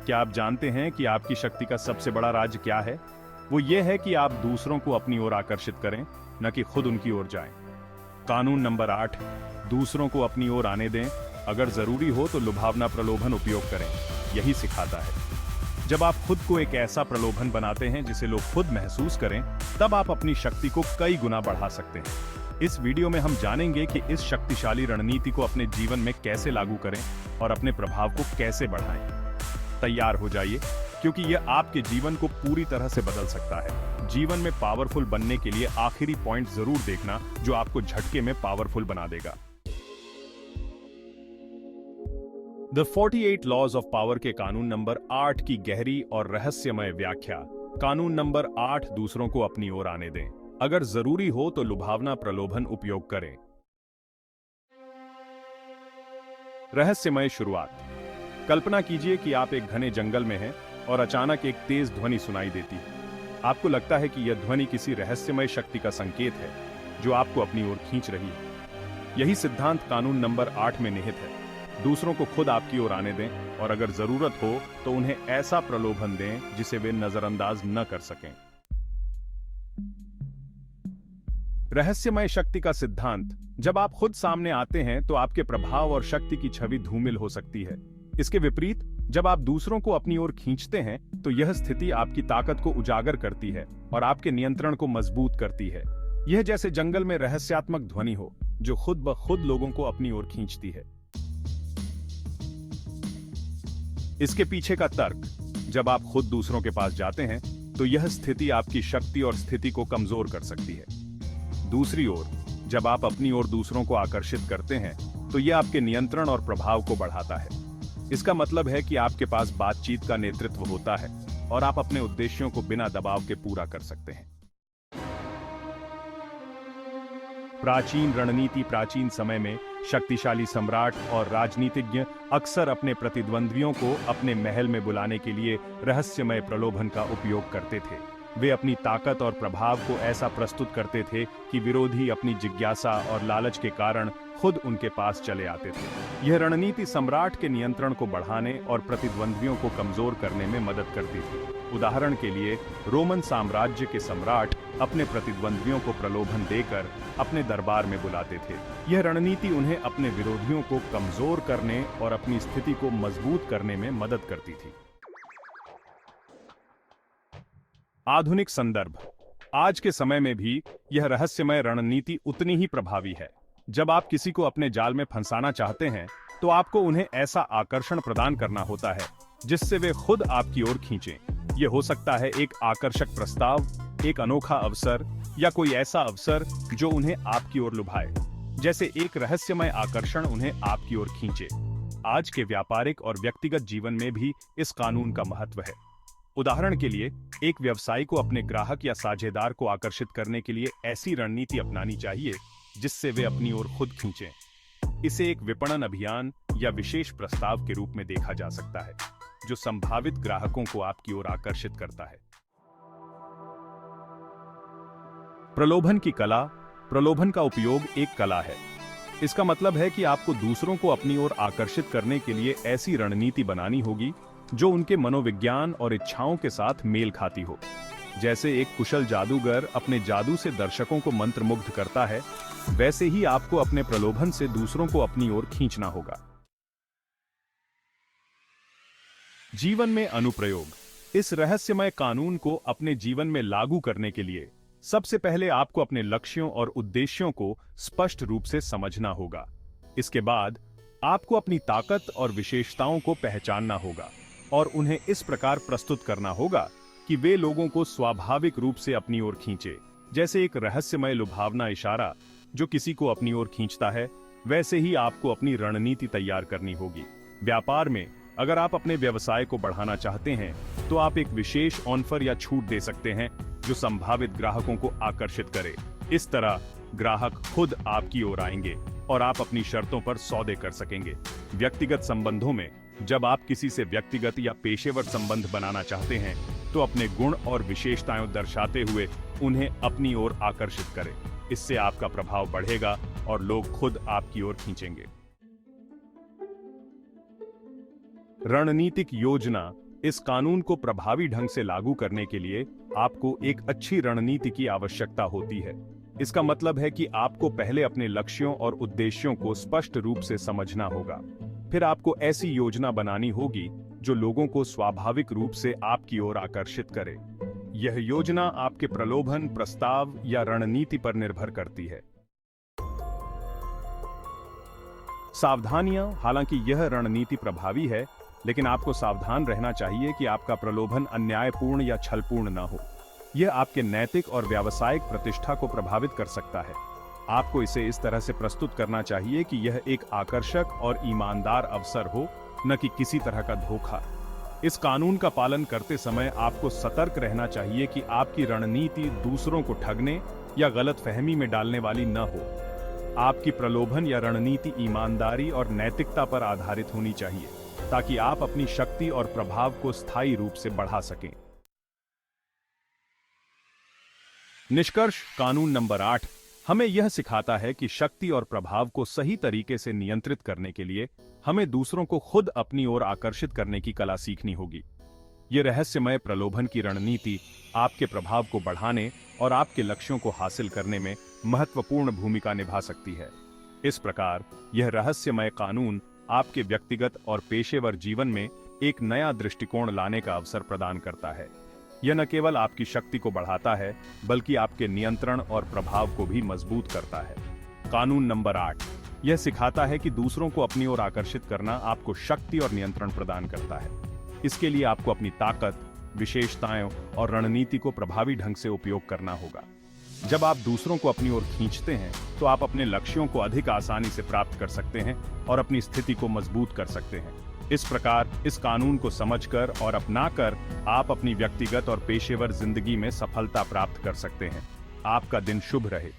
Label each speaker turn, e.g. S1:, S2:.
S1: क्या आप जानते हैं कि आपकी शक्ति का सबसे बड़ा राज क्या है? वो ये है कि आप दूसरों को अपनी ओर आकर्षित करें, न कि खुद उनकी ओर जाएं। कानून नंबर 8, दूसरों को अपनी ओर आने दें, अगर जरूरी हो तो लुभावना प्रलोभन उपयोग करें। यही सिखाता है। जब आप खुद को एक ऐसा प्रलोभन बनाते हैं जिसे लोग खुद महसूस करें, तब आप अपनी शक्ति को कई गुना बढ़ा सकते हैं। इस वीडियो में हम जानेंगे कि इस शक्तिशाली रणनीति को अपने जीवन में कैसे लागू करें और अपने प्रभाव को कैसे बढ़ाएं। तैयार हो जाइए, क्योंकि यह आपके जीवन को पूरी तरह से बदल सकता है। जीवन में पावरफुल बनने के लिए आखिरी पॉइंट जरूर देखना, जो आपको झटके में पावरफुल बना देगा। द 48 लॉज ऑफ पावर के कानून नंबर 8 की गहरी और रहस्यमय व्याख्या। कानून नंबर 8, दूसरों को अपनी ओर आने दें, अगर जरूरी हो तो लुभावना प्रलोभन उपयोग करें। रहस्यमय शुरुआत। कल्पना कीजिए कि आप एक घने जंगल में हैं और अचानक एक तेज ध्वनि सुनाई देती है। आपको लगता है कि यह ध्वनि किसी रहस्यमय शक्ति का संकेत है, जो आपको अपनी ओर खींच रही है। यही सिद्धांत कानून नंबर 8 में निहित है। दूसरों को खुद आपकी ओर आने दें और अगर जरूरत हो तो उन्हें ऐसा प्रलोभन दें जिसे वे नजरअंदाज न कर सकें। रहस्यमय शक्ति का सिद्धांत। जब आप खुद सामने आते हैं तो आपके प्रभाव और शक्ति की छवि धूमिल हो सकती है। इसके विपरीत, जब आप दूसरों को अपनी ओर खींचते हैं तो यह स्थिति आपकी ताकत को उजागर करती है और आपके नियंत्रण को मजबूत करती है। यह जैसे जंगल में रहस्यात्मक ध्वनि हो, जो खुद ब खुद लोगों को अपनी ओर खींचती है। इसके पीछे का तर्क। जब आप खुद दूसरों के पास जाते हैं तो यह स्थिति आपकी शक्ति और स्थिति को कमजोर कर सकती है। दूसरी ओर, जब आप अपनी ओर दूसरों को आकर्षित करते हैं तो यह आपके नियंत्रण और प्रभाव को बढ़ाता है। इसका मतलब है कि आपके पास बातचीत का नेतृत्व होता है और आप अपने उद्देश्यों को बिना दबाव के पूरा कर सकते हैं। प्राचीन रणनीति। प्राचीन समय में शक्तिशाली सम्राट और राजनीतिज्ञ अक्सर अपने प्रतिद्वंद्वियों को अपने महल में बुलाने के लिए रहस्यमय प्रलोभन का उपयोग करते थे। वे अपनी ताकत और प्रभाव को ऐसा प्रस्तुत करते थे कि विरोधी अपनी जिज्ञासा और लालच के कारण खुद उनके पास चले आते थे। यह रणनीति सम्राट के नियंत्रण को बढ़ाने और प्रतिद्वंद्वियों को कमजोर करने में मदद करती थी। उदाहरण के लिए, रोमन साम्राज्य के सम्राट अपने प्रतिद्वंद्वियों को प्रलोभन देकर अपने दरबार में बुलाते थे। यह रणनीति उन्हें अपने विरोधियों को कमजोर करने और अपनी स्थिति को मजबूत करने में मदद करती थी। आधुनिक संदर्भ। आज के समय में भी यह रहस्यमय रणनीति उतनी ही प्रभावी है। जब आप किसी को अपने जाल में फंसाना चाहते हैं तो आपको उन्हें ऐसा आकर्षण प्रदान करना होता है जिससे वे खुद आपकी ओर खींचें। यह हो सकता है एक आकर्षक प्रस्ताव, एक अनोखा अवसर, या कोई ऐसा अवसर जो उन्हें आपकी ओर लुभाए, जैसे एक रहस्यमय आकर्षण उन्हें आपकी ओर खींचे। आज के व्यापारिक और व्यक्तिगत जीवन में भी इस कानून का महत्व है। उदाहरण के लिए, एक व्यवसायी को अपने ग्राहक या साझेदार को आकर्षित करने के लिए ऐसी रणनीति अपनानी चाहिए जिससे वे अपनी ओर खुद खींचें। इसे एक विपणन अभियान या विशेष प्रस्ताव के रूप में देखा जा सकता है, जो संभावित ग्राहकों को आपकी ओर आकर्षित करता है। प्रलोभन की कला। प्रलोभन का उपयोग एक कला है। इसका मतलब है कि आपको दूसरों को अपनी ओर आकर्षित करने के लिए ऐसी रणनीति बनानी होगी जो उनके मनोविज्ञान और इच्छाओं के साथ मेल खाती हो। जैसे एक कुशल जादूगर अपने जादू से दर्शकों को मंत्रमुग्ध करता है, वैसे ही आपको अपने प्रलोभन से दूसरों को अपनी ओर खींचना होगा। जीवन में अनुप्रयोग। इस रहस्यमय कानून को अपने जीवन में लागू करने के लिए सबसे पहले आपको अपने लक्ष्यों और उद्देश्यों को स्पष्ट रूप से समझना होगा। इसके बाद आपको अपनी ताकत और विशेषताओं को पहचानना होगा और उन्हें इस प्रकार प्रस्तुत करना होगा कि वे लोगों को स्वाभाविक रूप से अपनी ओर खींचे। जैसे एक रहस्यमय लुभावना इशारा जो किसी को अपनी ओर खींचता है, वैसे ही आपको अपनी रणनीति तैयार करनी होगी। व्यापार में अगर आप अपने व्यवसाय को बढ़ाना चाहते हैं तो आप एक विशेष ऑफर या छूट दे सकते हैं जो संभावित ग्राहकों को आकर्षित करे। इस तरह ग्राहक खुद आपकी ओर आएंगे और आप अपनी शर्तों पर सौदे कर सकेंगे। व्यक्तिगत संबंधों में, जब आप किसी से व्यक्तिगत या पेशेवर संबंध बनाना चाहते हैं तो अपने गुण और विशेषताएं दर्शाते हुए उन्हें अपनी ओर आकर्षित करें। इससे आपका प्रभाव बढ़ेगा और लोग खुद आपकी ओर खींचेंगे। रणनीतिक योजना। इस कानून को प्रभावी ढंग से लागू करने के लिए आपको एक अच्छी रणनीति की आवश्यकता होती है। इसका मतलब है कि आपको पहले अपने लक्ष्यों और उद्देश्यों को स्पष्ट रूप से समझना होगा। फिर आपको ऐसी योजना बनानी होगी जो लोगों को स्वाभाविक रूप से आपकी ओर आकर्षित करे। यह योजना आपके प्रलोभन, प्रस्ताव या रणनीति पर निर्भर करती है। सावधानियां, हालांकि यह रणनीति प्रभावी है, लेकिन आपको सावधान रहना चाहिए कि आपका प्रलोभन अन्यायपूर्ण या छलपूर्ण न हो। यह आपके नैतिक और व्यावसायिक प्रतिष्ठा को प्रभावित कर सकता है। आपको इसे इस तरह से प्रस्तुत करना चाहिए कि यह एक आकर्षक और ईमानदार अवसर हो, न कि किसी तरह का धोखा। इस कानून का पालन करते समय आपको सतर्क रहना चाहिए कि आपकी रणनीति दूसरों को ठगने या गलतफहमी में डालने वाली न हो। आपकी प्रलोभन या रणनीति ईमानदारी और नैतिकता पर आधारित होनी चाहिए, ताकि आप अपनी शक्ति और प्रभाव को स्थायी रूप से बढ़ा सकें। निष्कर्ष, कानून नंबर 8 हमें यह सिखाता है कि शक्ति और प्रभाव को सही तरीके से नियंत्रित करने के लिए हमें दूसरों को खुद अपनी ओर आकर्षित करने की कला सीखनी होगी। यह रहस्यमय प्रलोभन की रणनीति आपके प्रभाव को बढ़ाने और आपके लक्ष्यों को हासिल करने में महत्वपूर्ण भूमिका निभा सकती है। इस प्रकार यह रहस्यमय कानून आपके व्यक्तिगत और पेशेवर जीवन में एक नया दृष्टिकोण लाने का अवसर प्रदान करता है। यह न केवल आपकी शक्ति को बढ़ाता है, बल्कि आपके नियंत्रण और प्रभाव को भी मजबूत करता है। कानून नंबर 8 यह सिखाता है कि दूसरों को अपनी ओर आकर्षित करना आपको शक्ति और नियंत्रण प्रदान करता है। इसके लिए आपको अपनी ताकत, विशेषताओं और रणनीति को प्रभावी ढंग से उपयोग करना होगा। जब आप दूसरों को अपनी ओर खींचते हैं, तो आप अपने लक्ष्यों को अधिक आसानी से प्राप्त कर सकते हैं और अपनी स्थिति को मजबूत कर सकते हैं। इस प्रकार इस कानून को समझकर और अपनाकर आप अपनी व्यक्तिगत और पेशेवर जिंदगी में सफलता प्राप्त कर सकते हैं। आपका दिन शुभ रहे।